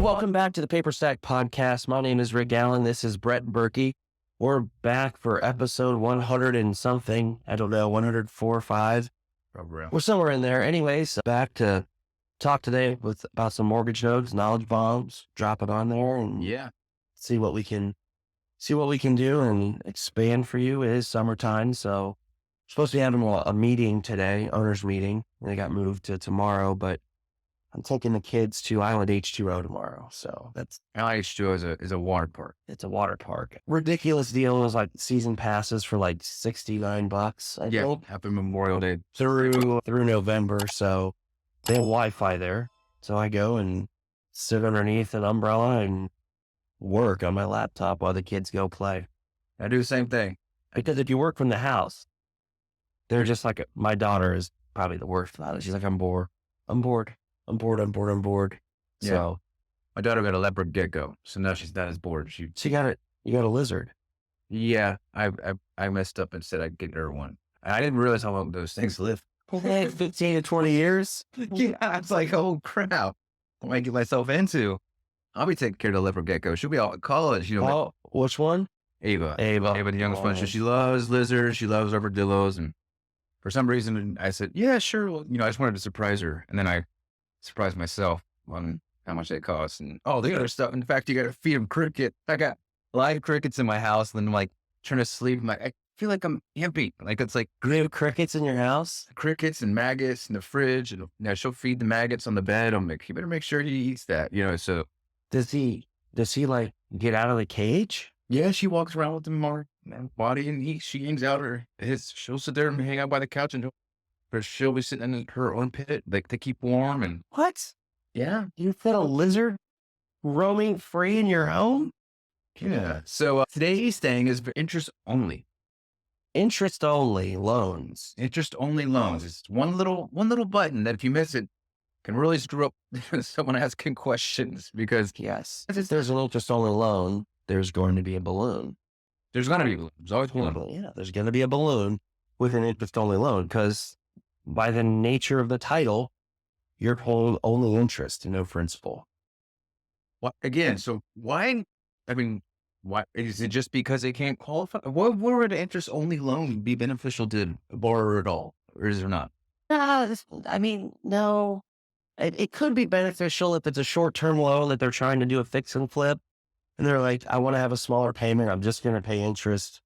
welcome back to the Paper Stack Podcast. My name is Rick Allen. This is Brett Burky. We're back for episode 100 and something. I don't know, 104 or 5. Probably. We're somewhere in there. Anyways, back to talk today about some mortgage notes, knowledge bombs, drop it on there and see what we can do and expand for you. It is summertime, so we're supposed to be having a meeting today, owners meeting. They got moved to tomorrow, but I'm taking the kids to Island H2O tomorrow. So that's Island H2O is a water park. It's a water park. Ridiculous deal. It was like season passes for like $69. I think. Happy Memorial Day through November. So they have Wi-Fi there. So I go and sit underneath an umbrella and work on my laptop while the kids go play. I do the same thing. Because if you work from the house, they're just like, my daughter is probably the worst about it. She's like, I'm bored. Yeah. So My daughter got a leopard gecko, so now she's not as bored. you got a lizard. Yeah, I messed up and said I'd get her one. I didn't realize how long those things live. 15 to 20 years. Yeah, I was like, oh crap, what am I get myself into? I'll be taking care of the leopard gecko. She'll be all at college, Oh, which one? Ava, the youngest one. So she loves lizards. She loves armadillos, and for some reason, I said, yeah, sure. Well, I just wanted to surprise her, and then I surprised myself on how much they cost and all the other stuff. In fact, you got to feed them cricket. I got live crickets in my house, and then I'm like trying to sleep. I feel like I'm empty. Like it's like You have crickets in your house? crickets and maggots in the fridge, and she'll feed the maggots on the bed. I'm like, you better make sure he eats that. So Does he like get out of the cage? yeah, she walks around with them on her body, and she hangs out she'll sit there and hang out by the couch, and she'll be sitting in her own pit, like to keep warm. And What? yeah. You fed a lizard roaming free in your home? Yeah. So today's thing is interest only. Interest only loans. Interest only loans. It's one little button that if you miss it can really screw up someone asking questions, because Yes. If there's an interest only loan, there's going to be a balloon. there's gonna be, there's always one. Yeah, there's going to be a balloon with an interest only loan and by the nature of the title, you're paying only interest and no principal. What again? So why? I mean, why is it just because they can't qualify? What would an interest only loan be beneficial to a borrower at all, or is there not? No. It could be beneficial if it's a short-term loan that they're trying to do a fix and flip. And they're like, I want to have a smaller payment. I'm just going to pay interest.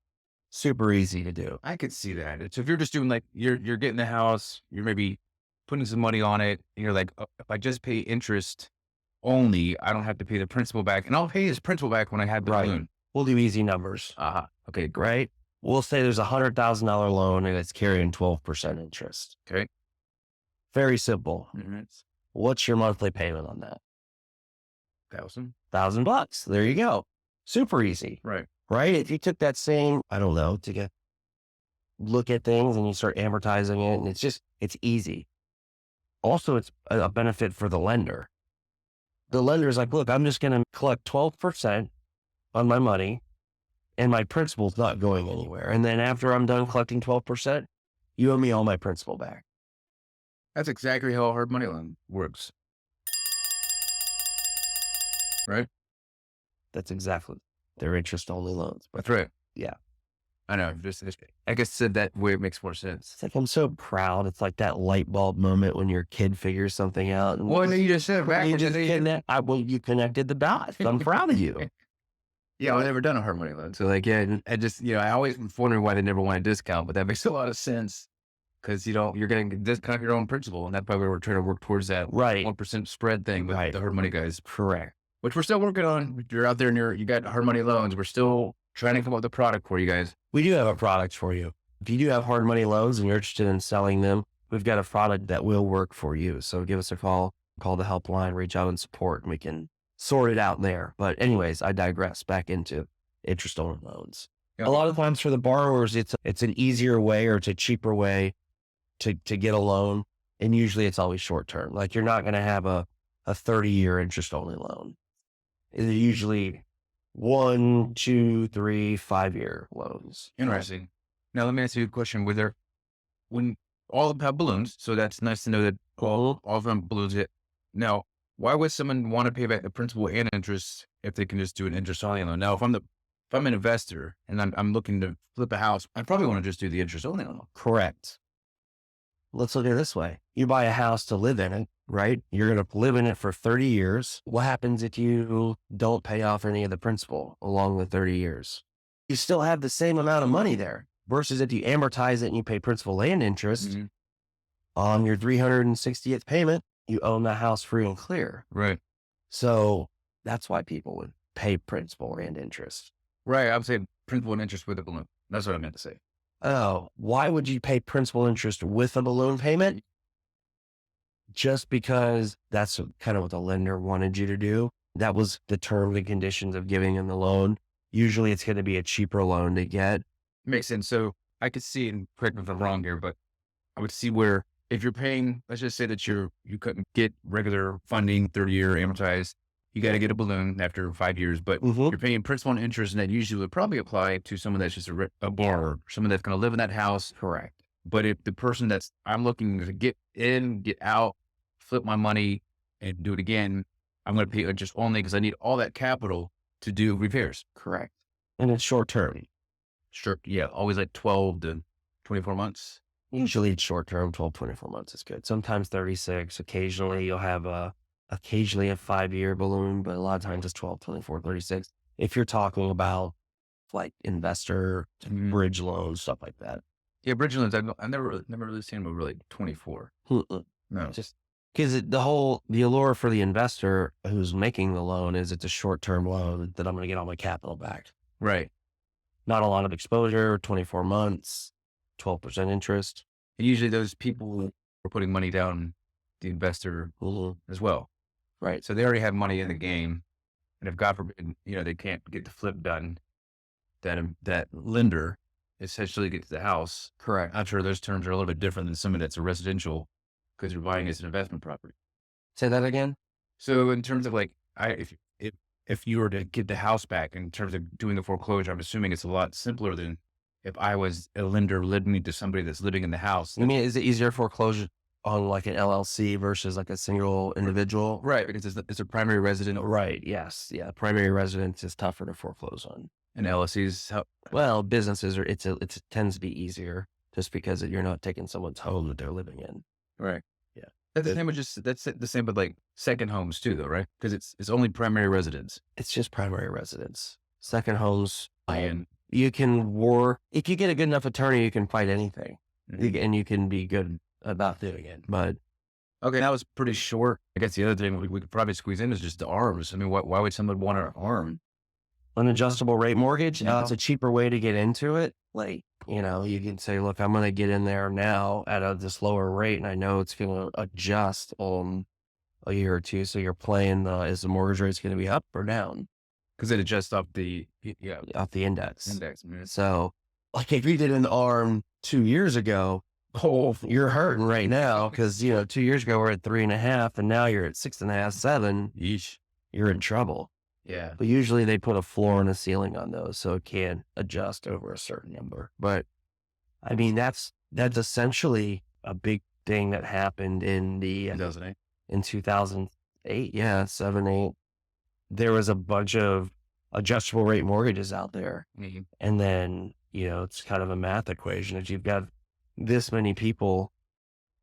Super easy to do. I could see that. So if you're just doing like you're getting the house, you're maybe putting some money on it, and you're like, oh, if I just pay interest only, I don't have to pay the principal back, and I'll pay his principal back when I have the balloon. We'll do easy numbers. Okay, great. Right? We'll say there's $100,000 loan and it's carrying 12% interest. Okay. Very simple. Mm-hmm. What's your monthly payment on that? 1,000. $1,000. There you go. Super easy. Right. Right? If you took that same, look at things and you start amortizing it, and it's easy. Also, it's a benefit for the lender. The lender's like, look, I'm just going to collect 12% on my money and my principal's not going anywhere. And then after I'm done collecting 12%, you owe me all my principal back. That's exactly how a hard money loan works. Right? That's exactly. They're interest only loans. That's right. Yeah. I know. I guess said that way it makes more sense. It's like, I'm so proud. It's like that light bulb moment when your kid figures something out. And Well, you just said you connected the dots. I'm proud of you. Yeah, I've never done a hard money loan. So like, yeah, I just, I always was wondering why they never want a discount, but that makes a lot of sense. Because, you're getting a discount your own principal, and that's probably we're trying to work towards that 1% spread thing with the hard money guys. Correct. Which we're still working on. If you're out there and you got hard money loans, we're still trying to come up with a product for you guys. We do have a product for you. If you do have hard money loans and you're interested in selling them, we've got a product that will work for you. So give us a call the helpline, reach out and support, and we can sort it out there. But anyways, I digress back into interest only loans. Yep. A lot of times for the borrowers, it's an easier way or it's a cheaper way to get a loan. And usually it's always short term. Like you're not going to have a 30-year interest only loan. It's usually 1, 2, 3, 5-year loans. Interesting. Now let me ask you a question. When all of them have balloons, so that's nice to know that all of them balloons it. Now, why would someone want to pay back the principal and interest if they can just do an interest only loan? Now, if I'm an investor and I'm looking to flip a house, I probably want to just do the interest only loan. Correct. Let's look at it this way. You buy a house to live in it, right? You're going to live in it for 30 years. What happens if you don't pay off any of the principal along the 30 years? You still have the same amount of money there versus if you amortize it and you pay principal and interest on your 360th payment, you own the house free and clear. Right. So that's why people would pay principal and interest. Right. I would say principal and interest with a balloon. That's what I meant to say. Oh, why would you pay principal interest with a balloon payment? Just because that's kind of what the lender wanted you to do. That was the terms and conditions of giving them the loan. Usually it's going to be a cheaper loan to get. Makes sense. So I could see, and correct me if I'm wrong here, but I would see where if you're paying, let's just say that you couldn't get regular funding, 30-year amortized, you got to get a balloon after 5 years, but you're paying principal and interest, and that usually would probably apply to someone that's just a borrower, someone that's going to live in that house. Correct. But if the person I'm looking to get in, get out, flip my money and do it again, I'm going to pay interest only because I need all that capital to do repairs. Correct. And it's short term. Sure. Yeah. Always like 12 to 24 months. Usually it's short term, 12, 24 months is good. Sometimes 36. Occasionally you'll have a 5-year balloon, but a lot of times it's 12, 24, 36. If you're talking about like investor bridge loans, stuff like that. Yeah. Bridge loans. I've never really seen them over like 24. No. Just because the allure for the investor who's making the loan is it's a short-term loan that I'm going to get all my capital back. Right. Not a lot of exposure, 24 months, 12% interest. And usually those people are putting money down the investor as well. Right. So they already have money in the game. And if God forbid, they can't get the flip done, that lender essentially gets the house. Correct. I'm sure those terms are a little bit different than somebody that's a residential because you're buying as an investment property. Say that again. So in terms of like, if you were to get the house back in terms of doing the foreclosure, I'm assuming it's a lot simpler than if I was a lender lending to somebody that's living in the house. You mean, is it easier foreclosure on like an LLC versus like a single individual? Right. Because it's a primary resident. Right. Yes. Yeah. Primary residence is tougher to foreclose on. And LLCs, well, businesses it tends to be easier just because you're not taking someone's home that they're living in. Right. Yeah. That's the same with like second homes too, though, right? Because it's only primary residence. It's just primary residence. Second homes, And you can if you get a good enough attorney, you can fight anything, and you can be good about doing it. But okay, that was pretty short. I guess the other thing we could probably squeeze in is just the ARMs. I mean, why would someone want an ARM? An adjustable rate mortgage, it's a cheaper way to get into it. Like, you can say, look, I'm going to get in there now at this lower rate, and I know it's going to adjust on a year or two. So you're playing is the mortgage rate's going to be up or down? Because it adjusts off the index. Man. So like if you did an ARM 2 years ago, you're hurting right now because 2 years ago we're at 3.5, and now you're at 6.5, 7. Yeesh. You're in trouble. Yeah. But usually they put a floor and a ceiling on those, so it can adjust over a certain number. But I mean, that's essentially a big thing that happened in 2008. In 2008, 7, 8. There was a bunch of adjustable rate mortgages out there, and then it's kind of a math equation. If you've got this many people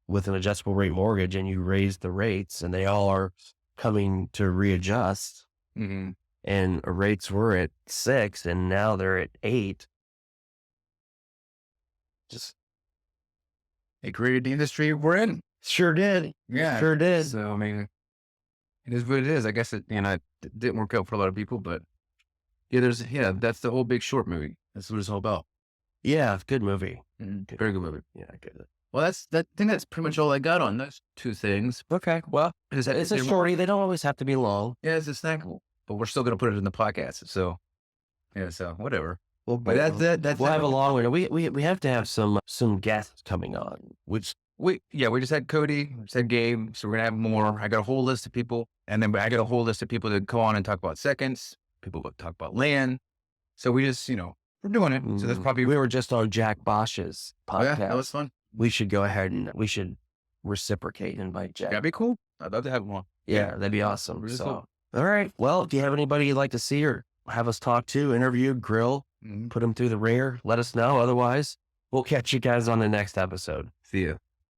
with an adjustable rate mortgage, and you raise the rates, and they all are coming to readjust. And rates were at 6 and now they're at 8. It created the industry we're in. Sure did. Yeah. Sure did. So, I mean, it is what it is. I guess it didn't work out for a lot of people, but that's the whole Big Short movie. That's what it's all about. Yeah. Good movie. Very good movie. Yeah. Good. Well, I think that's pretty much all I got on those two things. Okay. Well, it's a shorty. They don't always have to be long. Yeah, it's a snackable, but we're still going to put it in the podcast. So, so whatever. Well, but that's we'll have a long one. We have to have some guests coming on, which we just had Cody, we just had Gabe. So we're going to have more. I got a whole list of people, and then I got a whole list of people that go on and talk about seconds. People that talk about land. So we just, we're doing it. So that's probably, we were just on Jack Bosch's podcast. Oh, yeah, that was fun. We should go ahead and we should reciprocate and invite Jack. That'd be cool. I'd love to have them on. Yeah, that'd be awesome. Really So, cool. all right. Well, if you have anybody you'd like to see or have us talk to, interview, grill, put them through the ringer, let us know. Otherwise, we'll catch you guys on the next episode. See ya.